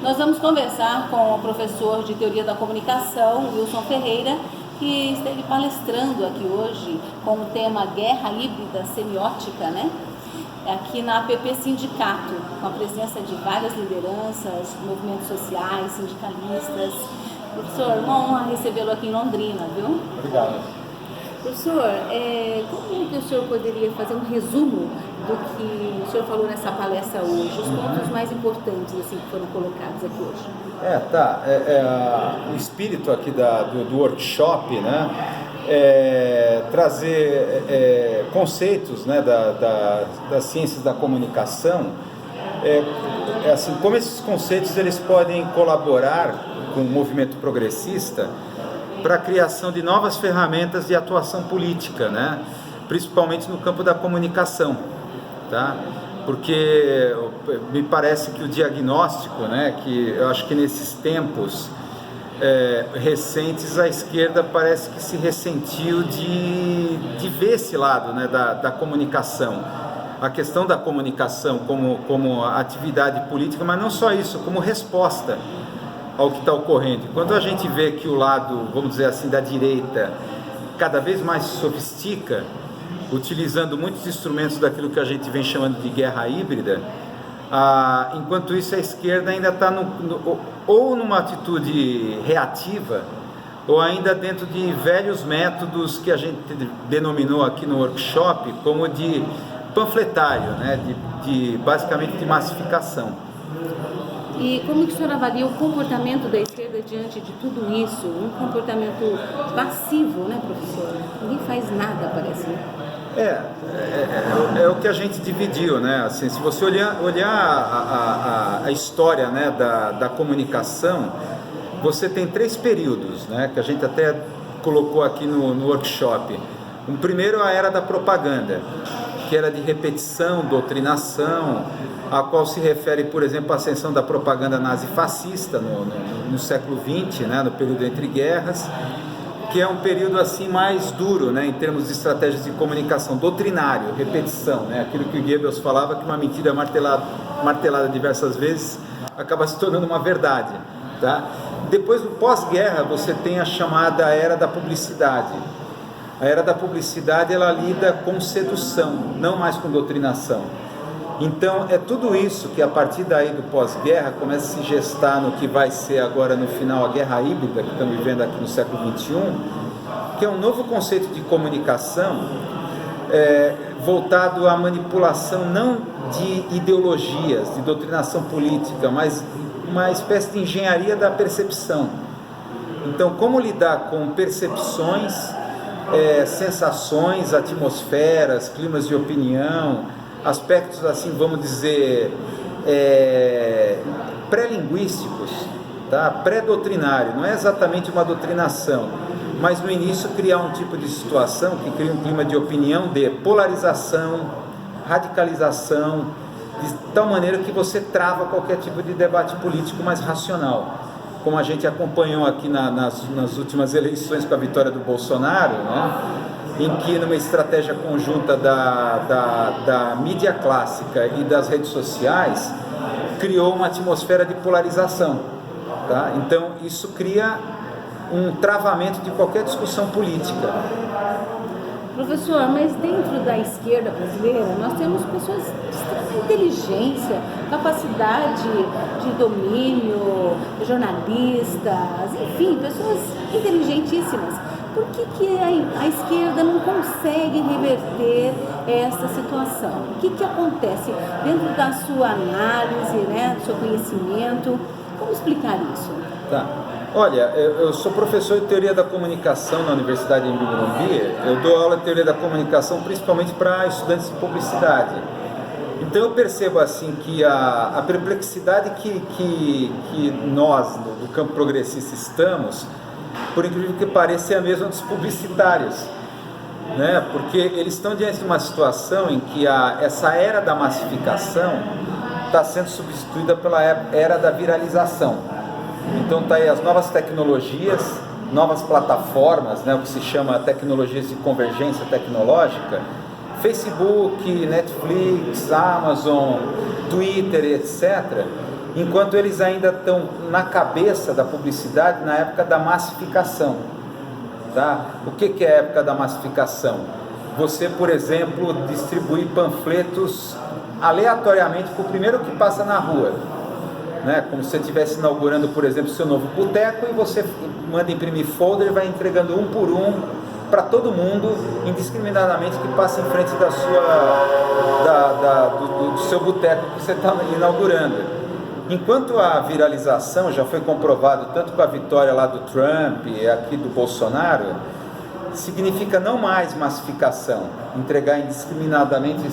Nós vamos conversar com o professor de Teoria da Comunicação, Wilson Ferreira, que esteve palestrando aqui hoje com o tema Guerra Híbrida Semiótica, né? Aqui na APP Sindicato, com a presença de várias lideranças, movimentos sociais, sindicalistas. Professor, uma honra recebê-lo aqui em Londrina, viu? Obrigado. Professor, como que o senhor poderia fazer um resumo do que o senhor falou nessa palestra hoje, os pontos mais importantes assim, que foram colocados aqui hoje? O espírito aqui do workshop, né, trazer conceitos, né, das ciências da comunicação, assim, como esses conceitos eles podem colaborar com o movimento progressista para a criação de novas ferramentas de atuação política, né? Principalmente no campo da comunicação, tá? Porque me parece que o diagnóstico, né, que eu acho que nesses tempos recentes a esquerda parece que se ressentiu de ver esse lado, né, da comunicação, a questão da comunicação como atividade política, mas não só isso, como resposta ao que está ocorrendo. Quando a gente vê que o lado, vamos dizer assim, da direita cada vez mais se sofistica, utilizando muitos instrumentos daquilo que a gente vem chamando de guerra híbrida, enquanto isso a esquerda ainda está ou numa atitude reativa, ou ainda dentro de velhos métodos que a gente denominou aqui no workshop como de panfletário, né? Basicamente de massificação. E como que o senhor avalia o comportamento da esquerda diante de tudo isso? Um comportamento passivo, né, professor? Ninguém faz nada, parece, né? É o que a gente dividiu, né? Assim, se você olhar a história, né, da comunicação, você tem 3 períodos, né, que a gente até colocou aqui no workshop. O primeiro é a era da propaganda, que era de repetição, doutrinação, a qual se refere, por exemplo, à ascensão da propaganda nazifascista no século XX, né, no período entre guerras, que é um período assim mais duro, né, em termos de estratégias de comunicação, doutrinário, repetição, né, aquilo que o Goebbels falava, que uma mentira martelada diversas vezes acaba se tornando uma verdade, tá? Depois do pós-guerra você tem a chamada era da publicidade. A era da publicidade ela lida com sedução, não mais com doutrinação. Então é tudo isso que a partir daí do pós-guerra começa a se gestar no que vai ser agora no final a guerra híbrida que estamos vivendo aqui no século XXI, que é um novo conceito de comunicação voltado à manipulação não de ideologias, de doutrinação política, mas uma espécie de engenharia da percepção. Então como lidar com percepções, sensações, atmosferas, climas de opinião, aspectos assim, vamos dizer, pré-linguísticos, tá? Pré-doutrinário, não é exatamente uma doutrinação, mas no início criar um tipo de situação que cria um clima de opinião, de polarização, radicalização, de tal maneira que você trava qualquer tipo de debate político mais racional, como a gente acompanhou aqui nas últimas eleições com a vitória do Bolsonaro, né? Em que numa estratégia conjunta da mídia clássica e das redes sociais, criou uma atmosfera de polarização, tá? Então isso cria um travamento de qualquer discussão política. Professor, mas dentro da esquerda brasileira nós temos pessoas de extrema inteligência, capacidade de domínio, jornalistas, enfim, pessoas inteligentíssimas. Por que a esquerda não consegue reverter essa situação? O que acontece dentro da sua análise, né, do seu conhecimento? Como explicar isso? Tá. Olha, eu sou professor de Teoria da Comunicação na Universidade de Morumbi. Eu dou aula de Teoria da Comunicação principalmente para estudantes de publicidade. Então eu percebo assim que a perplexidade que nós, do campo progressista, estamos, por incrível que pareça, é a mesma dos publicitários, né? Porque eles estão diante de uma situação em que essa era da massificação está sendo substituída pela era da viralização. Então tá aí as novas tecnologias, novas plataformas, né? O que se chama tecnologias de convergência tecnológica, Facebook, Netflix, Amazon, Twitter, etc., enquanto eles ainda estão na cabeça da publicidade na época da massificação. Tá? O que é a época da massificação? Você, por exemplo, distribuir panfletos aleatoriamente para o primeiro que passa na rua, né? Como se você estivesse inaugurando, por exemplo, seu novo boteco, e você manda imprimir folder e vai entregando um por um para todo mundo, indiscriminadamente, que passa em frente da do seu boteco que você está inaugurando. Enquanto a viralização já foi comprovado tanto com a vitória lá do Trump e aqui do Bolsonaro, significa não mais massificação, entregar indiscriminadamente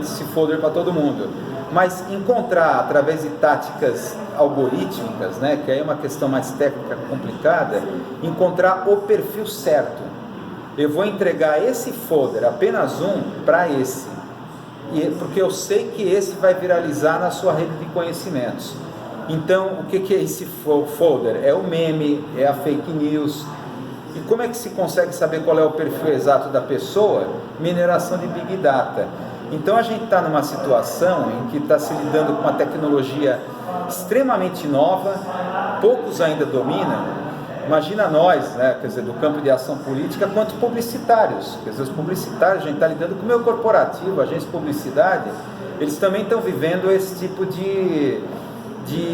esse folder para todo mundo, mas encontrar, através de táticas algorítmicas, né, que aí é uma questão mais técnica complicada, encontrar o perfil certo. Eu vou entregar esse folder, apenas um, para esse, porque eu sei que esse vai viralizar na sua rede de conhecimentos. Então, o que é esse folder? É o meme, é a fake news. E como é que se consegue saber qual é o perfil exato da pessoa? Mineração de Big Data. Então a gente está numa situação em que está se lidando com uma tecnologia extremamente nova, poucos ainda dominam. Imagina nós, né, quer dizer, do campo de ação política, quanto publicitários. Quer dizer, os publicitários, a gente está lidando com o meio corporativo, agência de publicidade, eles também estão vivendo esse tipo de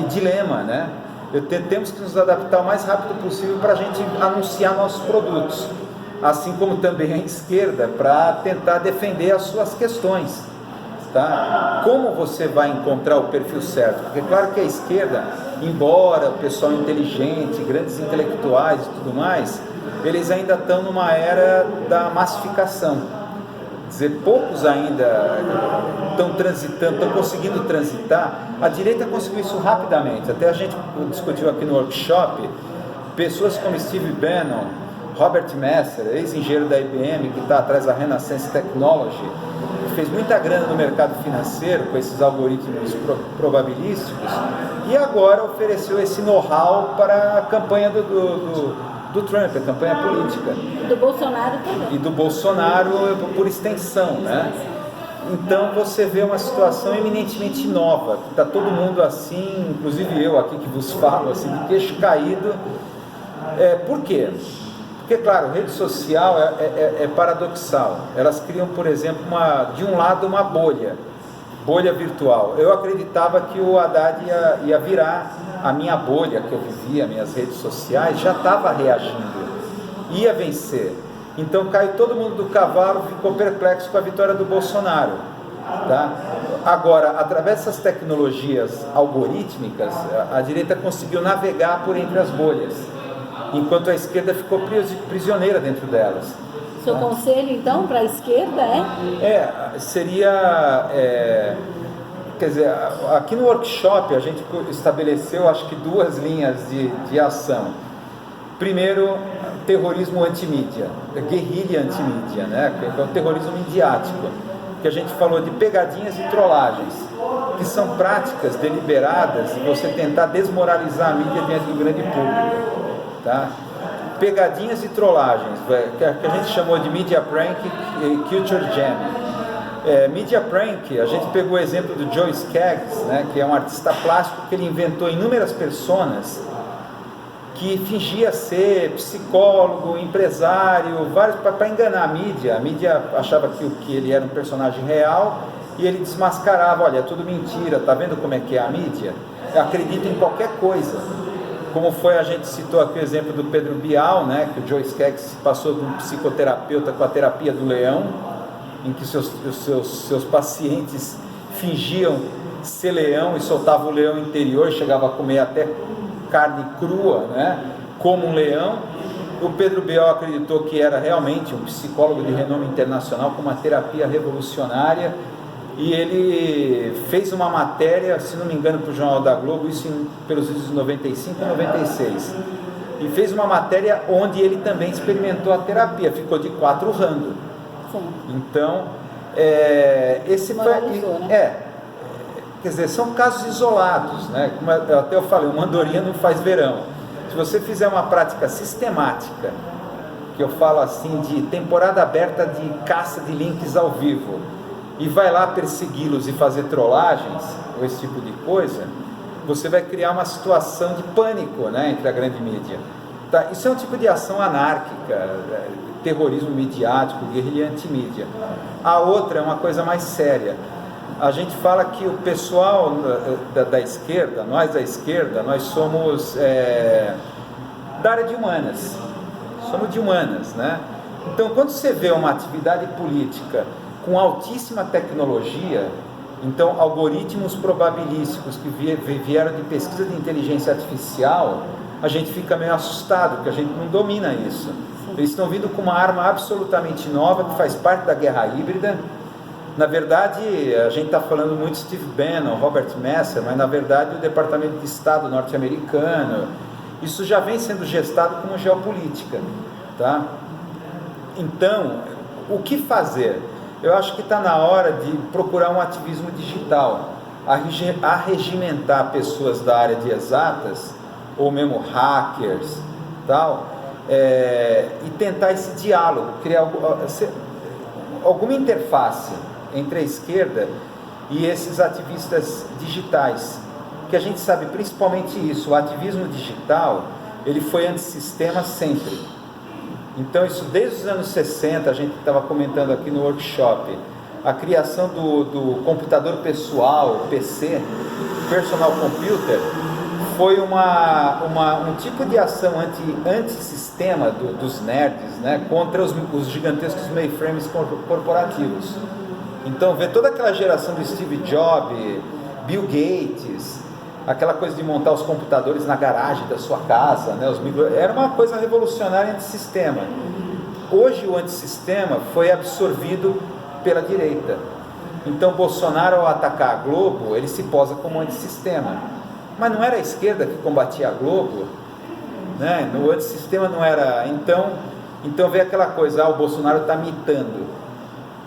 dilema, né? Temos que nos adaptar o mais rápido possível para a gente anunciar nossos produtos, assim como também a esquerda, para tentar defender as suas questões, tá? Como você vai encontrar o perfil certo? Porque claro que a esquerda, embora o pessoal inteligente, grandes intelectuais e tudo mais, eles ainda estão numa era da massificação. Quer dizer, poucos ainda estão conseguindo transitar. A direita conseguiu isso rapidamente. Até a gente discutiu aqui no workshop, pessoas como Steve Bannon, Robert Messer, ex-engenheiro da IBM, que está atrás da Renaissance Technology, que fez muita grana no mercado financeiro com esses algoritmos probabilísticos, e agora ofereceu esse know-how para a campanha do Trump, a campanha política. E do Bolsonaro também. E do Bolsonaro por extensão, né? Então você vê uma situação eminentemente nova, que está todo mundo assim, inclusive eu aqui que vos falo, assim, de queixo caído. Por quê? Porque, claro, rede social é paradoxal. Elas criam, por exemplo, de um lado uma bolha virtual. Eu acreditava que o Haddad ia virar a minha bolha que eu vivia, minhas redes sociais, já estava reagindo, ia vencer. Então caiu todo mundo do cavalo, ficou perplexo com a vitória do Bolsonaro, tá? Agora, através dessas tecnologias algorítmicas, a direita conseguiu navegar por entre as bolhas, enquanto a esquerda ficou prisioneira dentro delas. Seu conselho, então, para a esquerda seria... Quer dizer, aqui no workshop a gente estabeleceu, acho que, 2 linhas de ação. Primeiro, terrorismo antimídia, guerrilha antimídia, né? Que é o terrorismo midiático, que a gente falou de pegadinhas e trollagens, que são práticas deliberadas de você tentar desmoralizar a mídia diante do grande público, tá? Pegadinhas e trollagens, que a gente chamou de media prank e culture jam. Media prank, a gente pegou o exemplo do Joe Skaggs, né, que é um artista plástico que ele inventou inúmeras personas que fingia ser psicólogo, empresário, vários para enganar a mídia. A mídia achava que ele era um personagem real e ele desmascarava, olha, é tudo mentira, tá vendo como é que é a mídia? Acredita em qualquer coisa. Como foi, a gente citou aqui o exemplo do Pedro Bial, né, que o Joe Skaggs passou de um psicoterapeuta com a terapia do leão, em que seus pacientes fingiam ser leão e soltavam o leão interior, chegava a comer até carne crua, né, como um leão. O Pedro Bial acreditou que era realmente um psicólogo de renome internacional com uma terapia revolucionária, e ele fez uma matéria, se não me engano, para o Jornal da Globo, isso pelos idos de 95 e 96, e fez uma matéria onde ele também experimentou a terapia, ficou de 4 rando. Sim. Então, esse moralizou, né? Quer dizer, são casos isolados, né? Como até eu falei, uma andorinha não faz verão. Se você fizer uma prática sistemática, que eu falo assim, de temporada aberta de caça de links ao vivo, e vai lá persegui-los e fazer trollagens, ou esse tipo de coisa, você vai criar uma situação de pânico, né, entre a grande mídia. Tá? Isso é um tipo de ação anárquica, terrorismo midiático, guerrilha antimídia. A outra é uma coisa mais séria. A gente fala que o pessoal da esquerda, nós somos da área de humanas. Somos de humanas, né? Então, quando você vê uma atividade política com altíssima tecnologia, então algoritmos probabilísticos que vieram de pesquisa de inteligência artificial, a gente fica meio assustado, porque a gente não domina isso. Eles estão vindo com uma arma absolutamente nova, que faz parte da guerra híbrida. Na verdade, a gente está falando muito de Steve Bannon, Robert Messer, mas na verdade o Departamento de Estado norte-americano, isso já vem sendo gestado como geopolítica, tá? Então, o que fazer? Eu acho que está na hora de procurar um ativismo digital, arregimentar pessoas da área de exatas, ou mesmo hackers, tal, e tentar esse diálogo, criar alguma interface entre a esquerda e esses ativistas digitais, que a gente sabe principalmente isso, o ativismo digital, ele foi antissistema sempre. Então isso desde os anos 60, a gente estava comentando aqui no workshop, a criação do computador pessoal, PC, personal computer, foi um tipo de ação antissistema dos nerds, né, contra os gigantescos mainframes corporativos. Então, ver toda aquela geração do Steve Jobs, Bill Gates, aquela coisa de montar os computadores na garagem da sua casa, né, era uma coisa revolucionária antissistema. Hoje o antissistema foi absorvido pela direita. Então, Bolsonaro, ao atacar a Globo, ele se posa como antissistema. Mas não era a esquerda que combatia a Globo, né? O antissistema não era... Então veio aquela coisa, o Bolsonaro está mitando,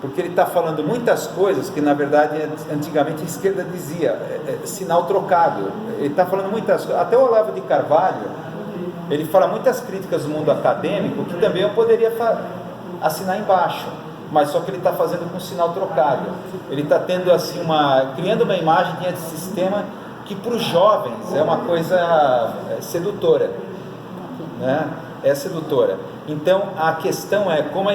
porque ele está falando muitas coisas que, na verdade, antigamente a esquerda dizia, sinal trocado. Ele está falando muitas coisas, até o Olavo de Carvalho, ele fala muitas críticas do mundo acadêmico, que também eu poderia assinar embaixo, mas só que ele está fazendo com sinal trocado. Ele está tendo assim criando uma imagem de antissistema que para os jovens é uma coisa sedutora, né? É sedutora. Então a questão é como a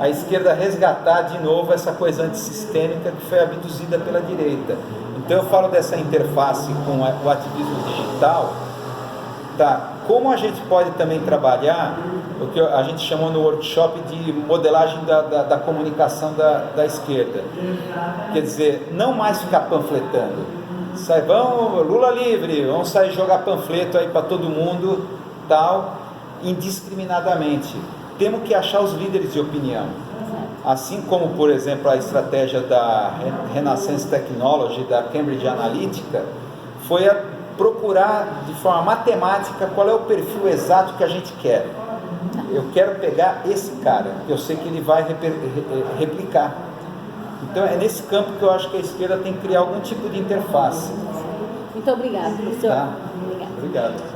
esquerda resgatar de novo essa coisa antissistêmica que foi abduzida pela direita. Então eu falo dessa interface com o ativismo digital, tá? Como a gente pode também trabalhar o que a gente chamou no workshop de modelagem da comunicação da esquerda. Quer dizer, não mais ficar panfletando. Vamos, Lula livre, vamos sair jogar panfleto aí para todo mundo, tal, indiscriminadamente. Temos que achar os líderes de opinião. Assim como, por exemplo, a estratégia da Renaissance Technology, da Cambridge Analytica, foi a procurar de forma matemática qual é o perfil exato que a gente quer. Eu quero pegar esse cara, que eu sei que ele vai replicar. Então é nesse campo que eu acho que a esquerda tem que criar algum tipo de interface. Muito obrigada, professor. Tá? Obrigado.